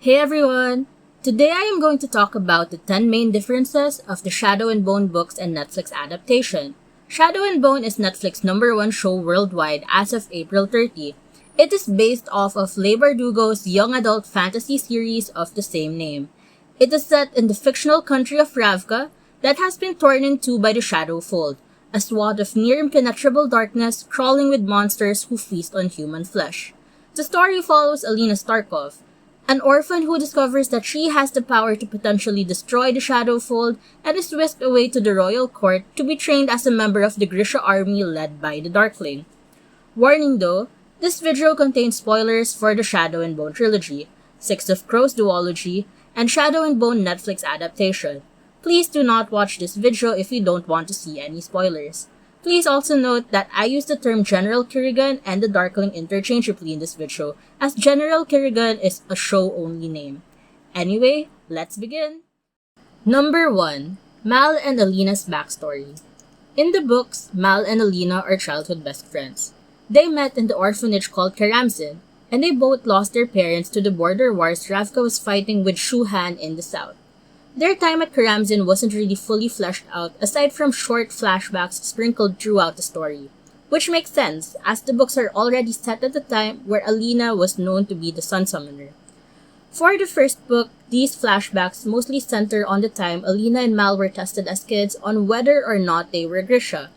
Hey everyone! Today I am going to talk about the 10 main differences of the Shadow and Bone books and Netflix adaptation. Shadow and Bone is Netflix's #1 show worldwide as of April 30. It is based off of Leigh Bardugo's young adult fantasy series of the same name. It is set in the fictional country of Ravka that has been torn in two by the Shadow Fold, a swath of near impenetrable darkness crawling with monsters who feast on human flesh. The story follows Alina Starkov, an orphan who discovers that she has the power to potentially destroy the Shadow Fold and is whisked away to the royal court to be trained as a member of the Grisha army led by the Darkling. Warning though, this video contains spoilers for the Shadow and Bone trilogy, Six of Crows duology, and Shadow and Bone Netflix adaptation. Please do not watch this video if you don't want to see any spoilers. Please also note that I use the term General Kerrigan and the Darkling interchangeably in this video, as General Kerrigan is a show-only name. Anyway, let's begin! Number 1. Mal and Alina's backstory. In the books, Mal and Alina are childhood best friends. They met in the orphanage called Karamzin, and they both lost their parents to the border wars Ravka was fighting with Shu Han in the south. Their time at Karamzin wasn't really fully fleshed out aside from short flashbacks sprinkled throughout the story, which makes sense as the books are already set at the time where Alina was known to be the Sun Summoner. For the first book, these flashbacks mostly center on the time Alina and Mal were tested as kids on whether or not they were Grisha.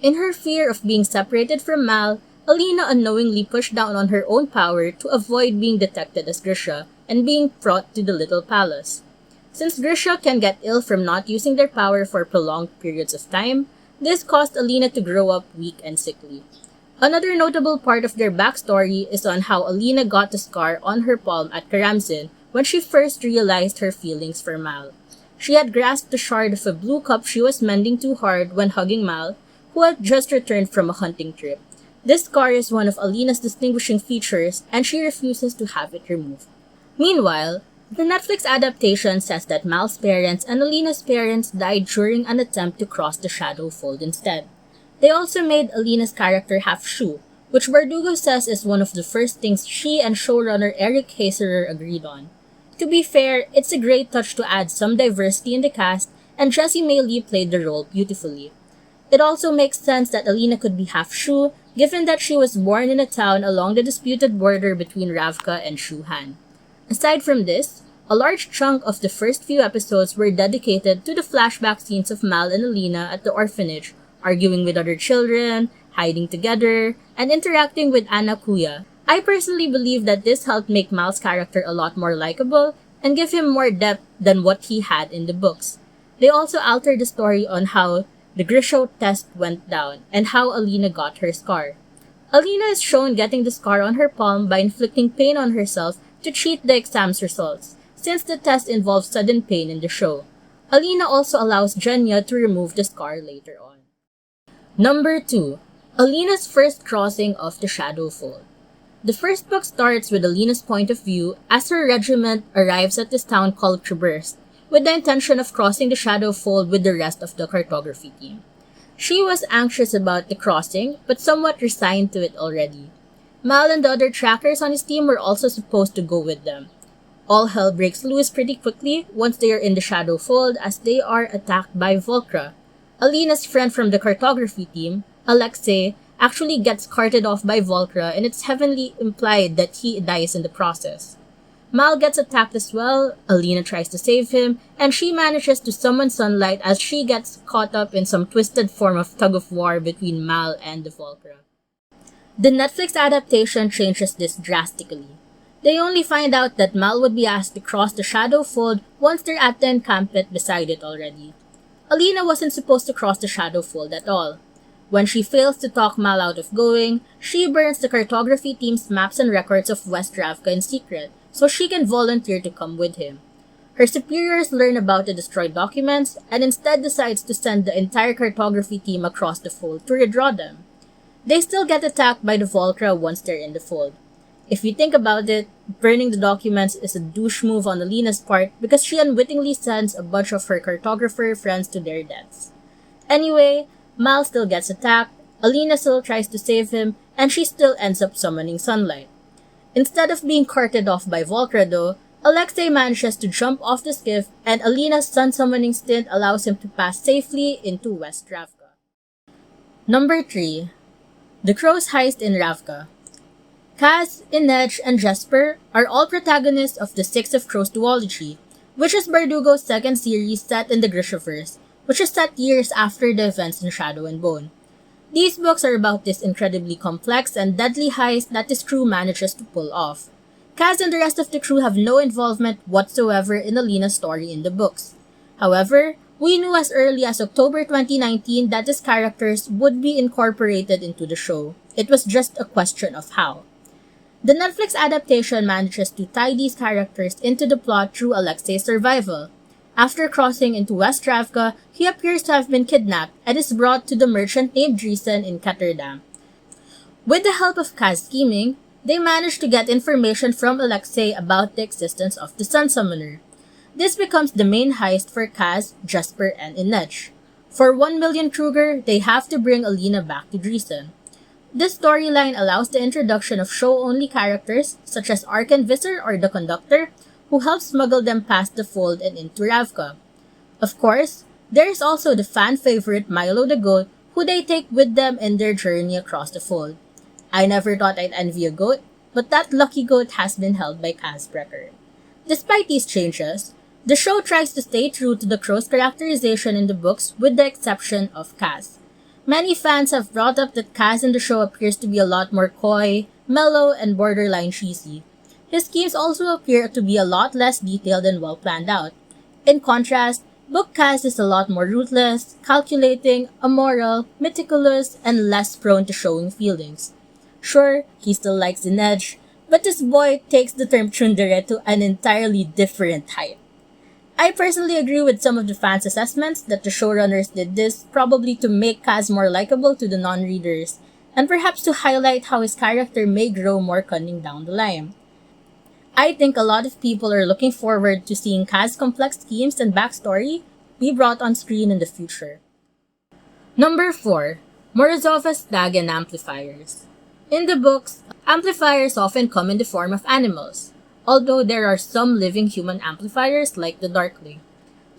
In her fear of being separated from Mal, Alina unknowingly pushed down on her own power to avoid being detected as Grisha and being brought to the Little Palace. Since Grisha can get ill from not using their power for prolonged periods of time, this caused Alina to grow up weak and sickly. Another notable part of their backstory is on how Alina got the scar on her palm at Karamzin when she first realized her feelings for Mal. She had grasped the shard of a blue cup she was mending too hard when hugging Mal, who had just returned from a hunting trip. This scar is one of Alina's distinguishing features, and she refuses to have it removed. Meanwhile, the Netflix adaptation says that Mal's parents and Alina's parents died during an attempt to cross the Shadow Fold instead. They also made Alina's character half Shu, which Bardugo says is one of the first things she and showrunner Eric Haserer agreed on. To be fair, it's a great touch to add some diversity in the cast, and Jessie May Lee played the role beautifully. It also makes sense that Alina could be half Shu, given that she was born in a town along the disputed border between Ravka and Shu Han. Aside from this, a large chunk of the first few episodes were dedicated to the flashback scenes of Mal and Alina at the orphanage, arguing with other children, hiding together, and interacting with Anna Kuya. I personally believe that this helped make Mal's character a lot more likable and give him more depth than what he had in the books. They also altered the story on how the Grisha test went down and how Alina got her scar. Alina is shown getting the scar on her palm by inflicting pain on herself to cheat the exam's results, since the test involves sudden pain in the show. Alina also allows Genya to remove the scar later on. Number 2. Alina's first crossing of the Shadow Fold. The first book starts with Alina's point of view as her regiment arrives at this town called Traverse, with the intention of crossing the Shadow Fold with the rest of the cartography team. She was anxious about the crossing, but somewhat resigned to it already. Mal and the other trackers on his team were also supposed to go with them. All hell breaks loose pretty quickly once they are in the Shadow Fold as they are attacked by Volcra. Alina's friend from the cartography team, Alexei, actually gets carted off by Volcra, and it's heavily implied that he dies in the process. Mal gets attacked as well, Alina tries to save him, and she manages to summon sunlight as she gets caught up in some twisted form of tug-of-war between Mal and the Volcra. The Netflix adaptation changes this drastically. They only find out that Mal would be asked to cross the Shadow Fold once they're at the encampment beside it already. Alina wasn't supposed to cross the Shadow Fold at all. When she fails to talk Mal out of going, she burns the cartography team's maps and records of West Ravka in secret, so she can volunteer to come with him. Her superiors learn about the destroyed documents and instead decides to send the entire cartography team across the fold to redraw them. They still get attacked by the Volcra once they're in the fold. If you think about it, burning the documents is a douche move on Alina's part because she unwittingly sends a bunch of her cartographer friends to their deaths. Anyway, Mal still gets attacked, Alina still tries to save him, and she still ends up summoning sunlight. Instead of being carted off by Volcra though, Alexei manages to jump off the skiff, and Alina's sun summoning stint allows him to pass safely into West Ravka. Number 3. The Crow's Heist in Ravka. Kaz, Inej, and Jesper are all protagonists of the Six of Crows duology, which is Bardugo's second series set in the Grishaverse, which is set years after the events in Shadow and Bone. These books are about this incredibly complex and deadly heist that this crew manages to pull off. Kaz and the rest of the crew have no involvement whatsoever in Alina's story in the books. However, we knew as early as October 2019 that these characters would be incorporated into the show. It was just a question of how. The Netflix adaptation manages to tie these characters into the plot through Alexei's survival. After crossing into West Ravka, he appears to have been kidnapped and is brought to the merchant named Dreesen in Ketterdam. With the help of Kaz scheming, they manage to get information from Alexei about the existence of the Sun Summoner. This becomes the main heist for Kaz, Jesper, and Inej. For 1 million Kruger, they have to bring Alina back to Dreesen. This storyline allows the introduction of show-only characters such as Arkan Visser or the Conductor, who helps smuggle them past the fold and into Ravka. Of course, there is also the fan favorite Milo the Goat, who they take with them in their journey across the fold. I never thought I'd envy a goat, but that lucky goat has been held by Kaz Brecker. Despite these changes, the show tries to stay true to the Crow's characterization in the books with the exception of Kaz. Many fans have brought up that Kaz in the show appears to be a lot more coy, mellow, and borderline cheesy. His schemes also appear to be a lot less detailed and well planned out. In contrast, book Kaz is a lot more ruthless, calculating, amoral, meticulous, and less prone to showing feelings. Sure, he still likes Inej, but this boy takes the term tsundere to an entirely different height. I personally agree with some of the fans' assessments that the showrunners did this probably to make Kaz more likable to the non-readers, and perhaps to highlight how his character may grow more cunning down the line. I think a lot of people are looking forward to seeing Kaz's complex schemes and backstory be brought on screen in the future. Number 4. Morozova's stag and amplifiers. In the books, amplifiers often come in the form of animals, although there are some living human amplifiers like the Darkling.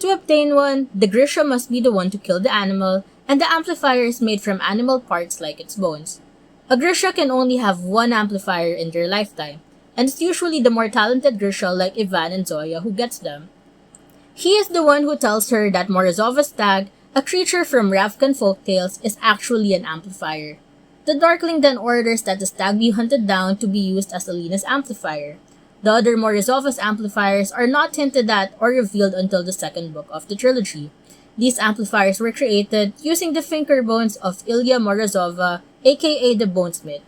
To obtain one, the Grisha must be the one to kill the animal, and the amplifier is made from animal parts like its bones. A Grisha can only have one amplifier in their lifetime, and it's usually the more talented Grisha like Ivan and Zoya who gets them. He is the one who tells her that Morozova's stag, a creature from Ravkan folktales, is actually an amplifier. The Darkling then orders that the stag be hunted down to be used as Alina's amplifier. The other Morozova's amplifiers are not hinted at or revealed until the second book of the trilogy. These amplifiers were created using the finger bones of Ilya Morozova, aka the Bonesmith.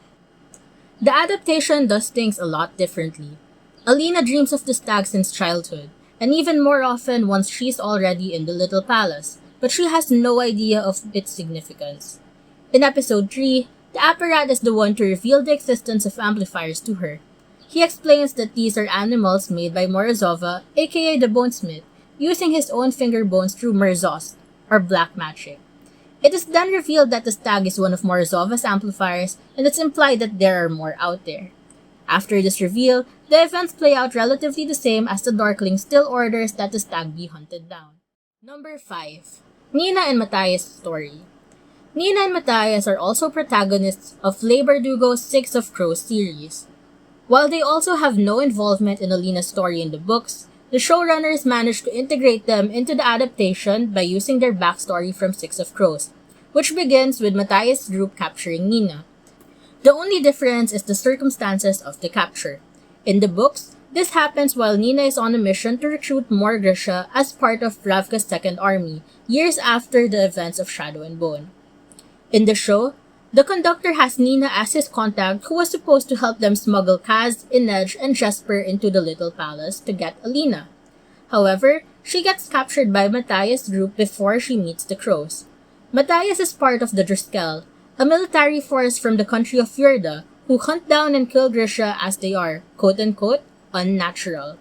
The adaptation does things a lot differently. Alina dreams of the stag since childhood, and even more often once she's already in the Little Palace, but she has no idea of its significance. In episode 3, the Apparat is the one to reveal the existence of amplifiers to her. He explains that these are animals made by Morozova, aka the Bonesmith, using his own finger bones through Merzost, or black magic. It is then revealed that the stag is one of Morozova's amplifiers, and it's implied that there are more out there. After this reveal, the events play out relatively the same as the Darkling still orders that the stag be hunted down. Number 5. Nina and Matthias' story. Nina and Matthias are also protagonists of Leigh Bardugo's Six of Crows series. While they also have no involvement in Alina's story in the books, the showrunners managed to integrate them into the adaptation by using their backstory from Six of Crows, which begins with Matthias' group capturing Nina. The only difference is the circumstances of the capture. In the books, this happens while Nina is on a mission to recruit more Grisha as part of Ravka's second army, years after the events of Shadow and Bone. In the show, the Conductor has Nina as his contact who was supposed to help them smuggle Kaz, Inej, and Jesper into the Little Palace to get Alina. However, she gets captured by Matthias' group before she meets the Crows. Matthias is part of the Driscoll, a military force from the country of Fjorda, who hunt down and kill Grisha as they are, quote-unquote, unnatural.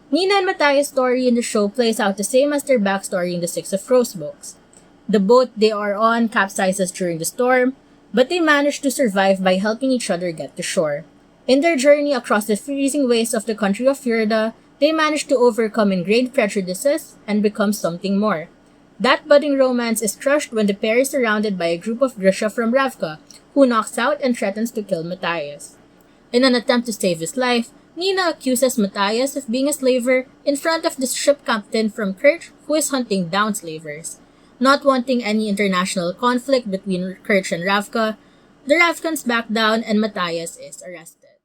Nina and Matthias' story in the show plays out the same as their backstory in the Six of Crows books. The boat they are on capsizes during the storm, but they manage to survive by helping each other get to shore. In their journey across the freezing wastes of the country of Fjorda, they manage to overcome ingrained prejudices and become something more. That budding romance is crushed when the pair is surrounded by a group of Grisha from Ravka, who knocks out and threatens to kill Matthias. In an attempt to save his life, Nina accuses Matthias of being a slaver in front of the ship captain from Kerch, who is hunting down slavers. Not wanting any international conflict between Kerch and Ravka, the Ravkans back down and Matthias is arrested.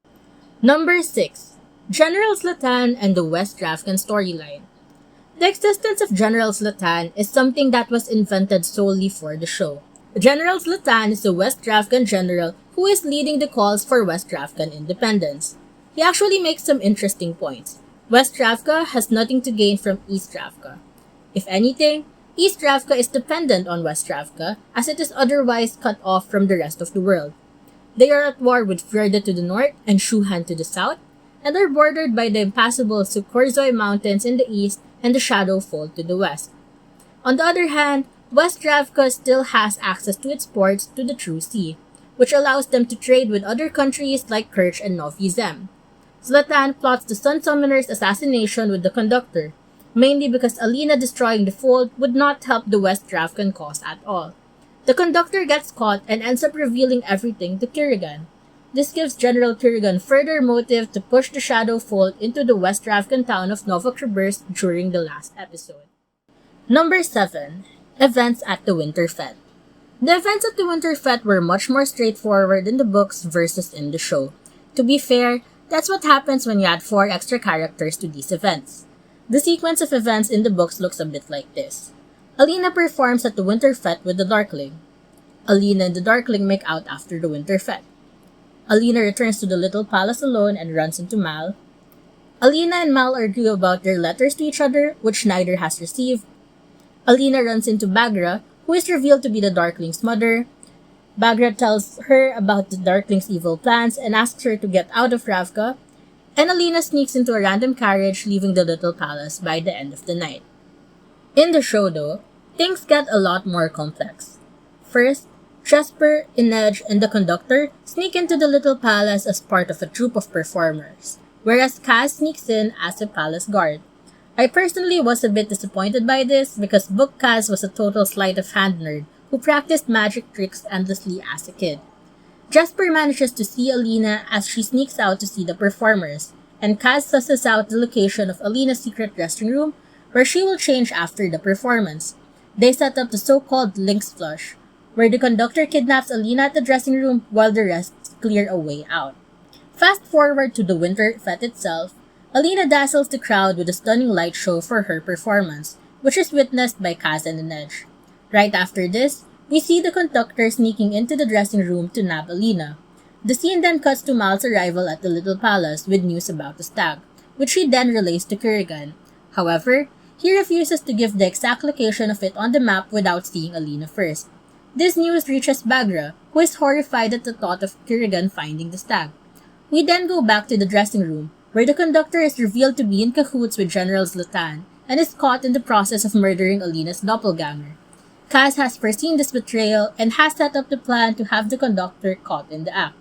Number 6. General Zlatan and the West Ravkan storyline. The existence of General Zlatan is something that was invented solely for the show. General Zlatan is a West Ravkan general who is leading the calls for West Ravkan independence. He actually makes some interesting points. West Ravka has nothing to gain from East Ravka. If anything, East Ravka is dependent on West Ravka as it is otherwise cut off from the rest of the world. They are at war with Fjorda to the north and Shuhan to the south, and are bordered by the impassable Sukhorzoy Mountains in the east and the Shadow Fold to the west. On the other hand, West Ravka still has access to its ports to the True Sea, which allows them to trade with other countries like Kerch and Novi Zem. Zlatan plots the Sun Summoner's assassination with the conductor, mainly because Alina destroying the fold would not help the West Ravkan cause at all. The conductor gets caught and ends up revealing everything to Kirigan. This gives General Kirigan further motive to push the Shadow Fold into the West Ravkan town of Novokhribirsk during the last episode. Number 7. Events at the Winter Fete. The events at the Winter Fete were much more straightforward in the books versus in the show. To be fair, that's what happens when you add 4 extra characters to these events. The sequence of events in the books looks a bit like this. Alina performs at the Winter Fete with the Darkling. Alina and the Darkling make out after the Winter Fete. Alina returns to the little palace alone and runs into Mal. Alina and Mal argue about their letters to each other, which neither has received. Alina runs into Bagra, who is revealed to be the Darkling's mother. Bagra tells her about the Darkling's evil plans and asks her to get out of Ravka, and Alina sneaks into a random carriage leaving the little palace by the end of the night. In the show though, things get a lot more complex. First, Jesper, Inej, and the conductor sneak into the little palace as part of a troupe of performers, whereas Kaz sneaks in as a palace guard. I personally was a bit disappointed by this because Book Kaz was a total sleight of hand nerd who practiced magic tricks endlessly as a kid. Jesper manages to see Alina as she sneaks out to see the performers, and Kaz susses out the location of Alina's secret dressing room where she will change after the performance. They set up the so-called Lynx Flush, where the conductor kidnaps Alina at the dressing room while the rest clear a way out. Fast forward to the Winter Fete itself, Alina dazzles the crowd with a stunning light show for her performance, which is witnessed by Kaz and Inej. Right after this, we see the conductor sneaking into the dressing room to nab Alina. The scene then cuts to Mal's arrival at the little palace with news about the stag, which he then relays to Kirigan. However, he refuses to give the exact location of it on the map without seeing Alina first. This news reaches Bagra, who is horrified at the thought of Kirigan finding the stag. We then go back to the dressing room, where the conductor is revealed to be in cahoots with General Zlatan and is caught in the process of murdering Alina's doppelganger. Kaz has foreseen this betrayal and has set up the plan to have the conductor caught in the act.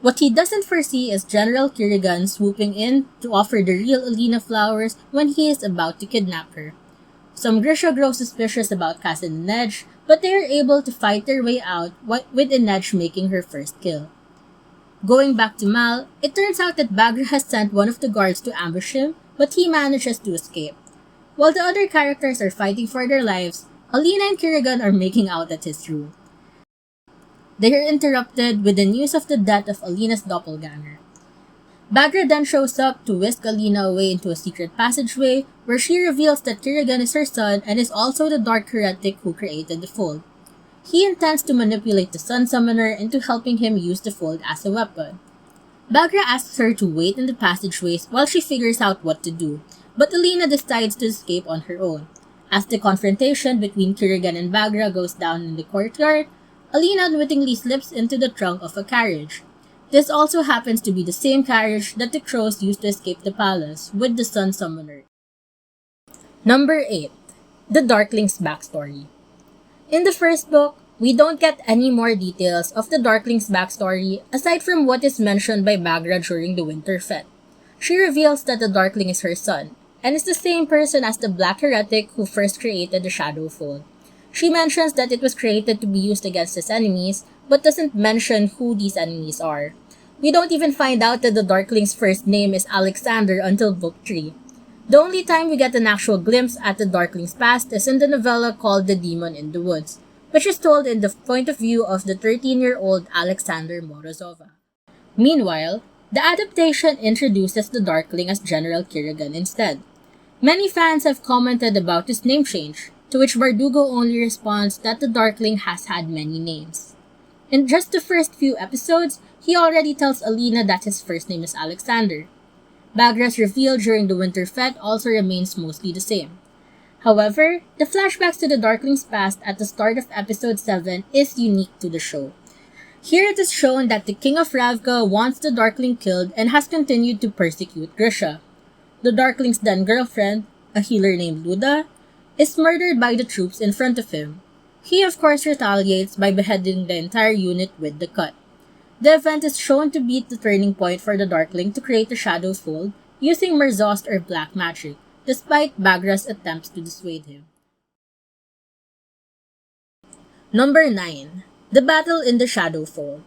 What he doesn't foresee is General Kirigan swooping in to offer the real Alina flowers when he is about to kidnap her. Some Grisha grow suspicious about Kaz and Inej, but they are able to fight their way out with Inej making her first kill. Going back to Mal, it turns out that Bagra has sent one of the guards to ambush him, but he manages to escape. While the other characters are fighting for their lives, Alina and Kirigan are making out at his room. They are interrupted with the news of the death of Alina's doppelganger. Bagra then shows up to whisk Alina away into a secret passageway where she reveals that Kirigan is her son and is also the dark heretic who created the fold. He intends to manipulate the Sun Summoner into helping him use the fold as a weapon. Bagra asks her to wait in the passageways while she figures out what to do, but Alina decides to escape on her own. As the confrontation between Kirigan and Bagra goes down in the courtyard, Alina unwittingly slips into the trunk of a carriage. This also happens to be the same carriage that the crows used to escape the palace with the Sun Summoner. Number 8. The Darkling's backstory. In the first book, we don't get any more details of the Darkling's backstory aside from what is mentioned by Bagra during the Winter Fete. She reveals that the Darkling is her son, and is the same person as the Black Heretic who first created the Shadowfold. She mentions that it was created to be used against his enemies, but doesn't mention who these enemies are. We don't even find out that the Darkling's first name is Alexander until Book 3. The only time we get an actual glimpse at the Darkling's past is in the novella called The Demon in the Woods, which is told in the point of view of the 13-year-old Alexander Morozova. Meanwhile, the adaptation introduces the Darkling as General Kirigan instead. Many fans have commented about his name change, to which Bardugo only responds that the Darkling has had many names. In just the first few episodes, he already tells Alina that his first name is Alexander. Bagra's reveal during the Winter Fete also remains mostly the same. However, the flashbacks to the Darkling's past at the start of episode 7 is unique to the show. Here it is shown that the King of Ravka wants the Darkling killed and has continued to persecute Grisha. The Darkling's then girlfriend, a healer named Luda, is murdered by the troops in front of him. He of course retaliates by beheading the entire unit with the cut. The event is shown to be the turning point for the Darkling to create a Shadowfold using Merzost or black magic, despite Bagra's attempts to dissuade him. Number 9. The Battle in the Shadowfold.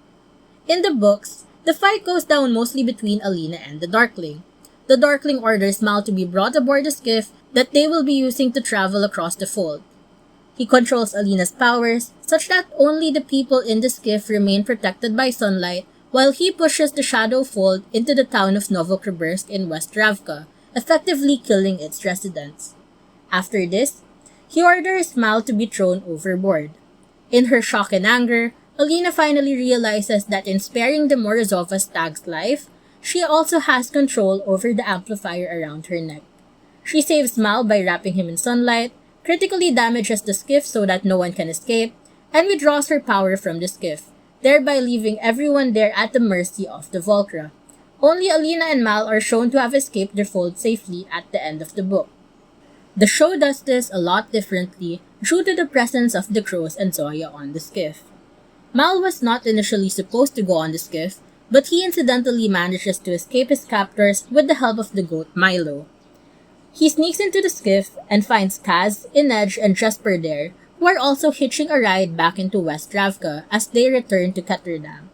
In the books, the fight goes down mostly between Alina and the Darkling. The Darkling orders Mal to be brought aboard a skiff that they will be using to travel across the fold. He controls Alina's powers, such that only the people in the skiff remain protected by sunlight, while he pushes the Shadowfold into the town of Novokribersk in West Ravka, effectively killing its residents. After this, he orders Mal to be thrown overboard. In her shock and anger, Alina finally realizes that in sparing the Morozova stag's life, she also has control over the amplifier around her neck. She saves Mal by wrapping him in sunlight, critically damages the skiff so that no one can escape, and withdraws her power from the skiff, thereby leaving everyone there at the mercy of the Volcra. Only Alina and Mal are shown to have escaped their fold safely at the end of the book. The show does this a lot differently due to the presence of the crows and Zoya on the skiff. Mal was not initially supposed to go on the skiff, but he incidentally manages to escape his captors with the help of the goat Milo. He sneaks into the skiff and finds Kaz, Inej, and Jesper there, who are also hitching a ride back into West Ravka as they return to Ketterdam.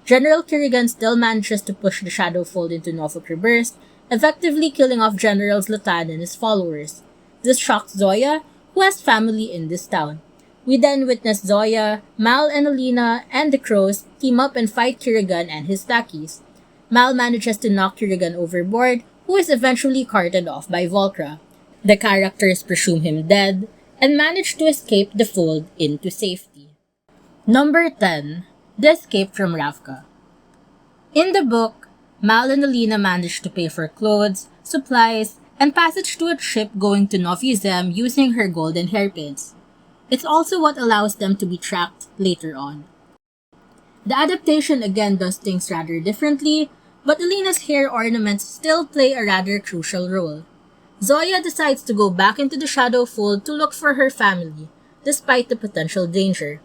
General Kirigan still manages to push the Shadowfold into Novokribersk, effectively killing off General Zlatan and his followers. This shocks Zoya, who has family in this town. We then witness Zoya, Mal and Alina, and the crows team up and fight Kirigan and his lackeys. Mal manages to knock Kirigan overboard, who is eventually carted off by Volcra. The characters presume him dead, and manage to escape the fold into safety. Number 10. The Escape from Ravka. In the book, Mal and Alina manage to pay for clothes, supplies, and passage to a ship going to Novi Zem using her golden hairpins. It's also what allows them to be tracked later on. The adaptation again does things rather differently, but Alina's hair ornaments still play a rather crucial role. Zoya decides to go back into the Shadowfold to look for her family, despite the potential danger.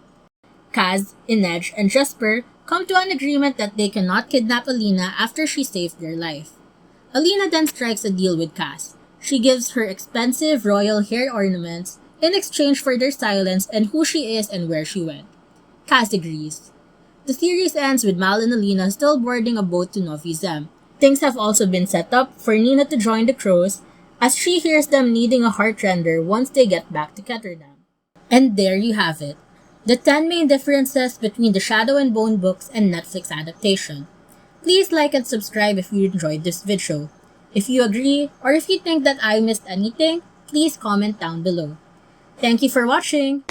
Kaz, Inej, and Jesper come to an agreement that they cannot kidnap Alina after she saved their life. Alina then strikes a deal with Kaz. She gives her expensive royal hair ornaments in exchange for their silence and who she is and where she went. Kaz agrees. The series ends with Mal and Alina still boarding a boat to Novi Zem. Things have also been set up for Nina to join the crows, as she hears them needing a heartrender once they get back to Ketterdam. And there you have it. The 10 main differences between the Shadow and Bone books and Netflix adaptation. Please like and subscribe if you enjoyed this video. If you agree, or if you think that I missed anything, please comment down below. Thank you for watching!